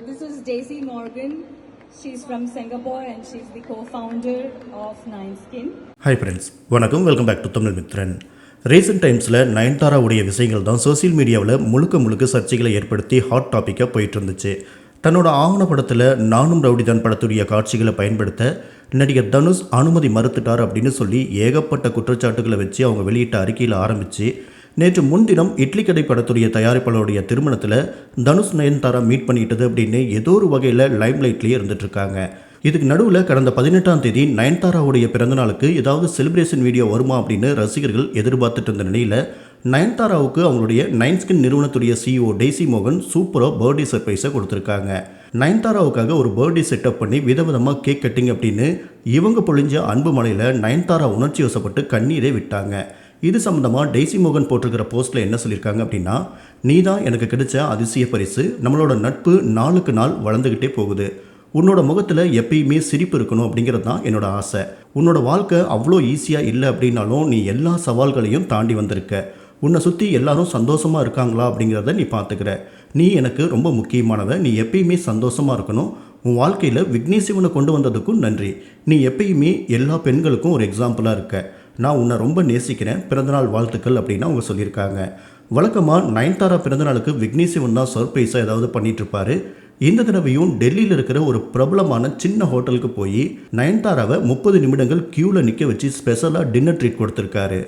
this is Daisy Morgan. She's from Singapore and she's the co-founder of Nine Skin. Hi friends, வணக்கம், welcome back to Tamil Mithran. Recent டைம்ஸில் நயன்தாராவுடைய விஷயங்கள் தான் social மீடியாவில் முழுக்க சர்ச்சைகளை ஏற்படுத்தி ஹாட் டாப்பிக்காக போயிட்டு இருந்துச்சு. தன்னோட ஆவணப்படத்தில் நானும் ரவுடிதான் படத்துடைய காட்சிகளை பயன்படுத்த நடிகர் தனுஷ் அனுமதி மறுத்துட்டார் அப்படின்னு சொல்லி ஏகப்பட்ட குற்றச்சாட்டுகளை வச்சு அவங்க வெளியிட்ட அறிக்கையில் ஆரம்பித்து நேற்று முன்தினம் இட்லி கடை படத்துடைய தயாரிப்பாளருடைய திருமணத்தில் தனுஷ் நயன்தாரா மீட் பண்ணிக்கிட்டது அப்படின்னு ஏதோ ஒரு வகையில் லைம்லைட்லேயே இருந்துகிட்ருக்காங்க. இதுக்கு நடுவில் கடந்த 18ஆம் தேதி நயன்தாராவுடைய பிறந்தநாளுக்கு ஏதாவது செலிப்ரேஷன் வீடியோ வருமா அப்படின்னு ரசிகர்கள் எதிர்பார்த்துட்டு இருந்த நிலையில் நயன்தாராவுக்கு அவங்களுடைய நைன் ஸ்கின் நிறுவனத்துடைய CEO டெய்சி மோகன் சூப்பராக பர்த்டே சர்ப்ரைஸை கொடுத்துருக்காங்க. நயன்தாராவுக்காக ஒரு பர்த்டே செட்டப் பண்ணி விதவிதமாக கேக் கட்டிங் அப்படின்னு இவங்க பொழிஞ்ச அன்பு மலையில் நயன்தாரா உணர்ச்சி வசப்பட்டு கண்ணீரே விட்டாங்க. இது சம்மந்தமாக டெய்சி மோகன் போட்டிருக்கிற போஸ்ட்டில் என்ன சொல்லியிருக்காங்க அப்படின்னா, நீ தான் எனக்கு கிடைச்ச அதிசய பரிசு, நம்மளோட நட்பு நாளுக்கு நாள் வளர்ந்துக்கிட்டே போகுது, உன்னோட முகத்தில் எப்பயுமே சிரிப்பு இருக்கணும் அப்படிங்கிறது தான் என்னோட ஆசை, உன்னோட வாழ்க்கை அவ்வளோ ஈஸியாக இல்லை அப்படின்னாலும் நீ எல்லா சவால்களையும் தாண்டி வந்திருக்க, உன்னை சுற்றி எல்லாரும் சந்தோஷமாக இருக்காங்களா அப்படிங்கிறத நீ பார்த்துக்கிற, நீ எனக்கு ரொம்ப முக்கியமானவ, நீ எப்பயுமே சந்தோஷமாக இருக்கணும், உன் வாழ்க்கையில் விக்னேஷ் சிவனை கொண்டு வந்ததுக்கும் நன்றி, நீ எப்பயுமே எல்லா பெண்களுக்கும் ஒரு எக்ஸாம்பிளாக இருக்க, நான் உன்னை ரொம்ப நேசிக்கிறேன், பிறந்தநாள் வாழ்த்துக்கள் அப்படின்னு அவங்க சொல்லியிருக்காங்க. வழக்கமாக நயன்தாரா பிறந்தநாளுக்கு விக்னேஷ் சிவன் தான் சர்ப்ரைஸாக ஏதாவது பண்ணிகிட்ருப்பாரு. இந்த தடவையும் டெல்லியில் இருக்கிற ஒரு பிரபலமான சின்ன ஹோட்டலுக்கு போய் நயன்தாராவை 30 நிமிடங்கள் க்யூவில் நிற்க வச்சு ஸ்பெஷலாக டின்னர் ட்ரீட் கொடுத்துருக்காரு.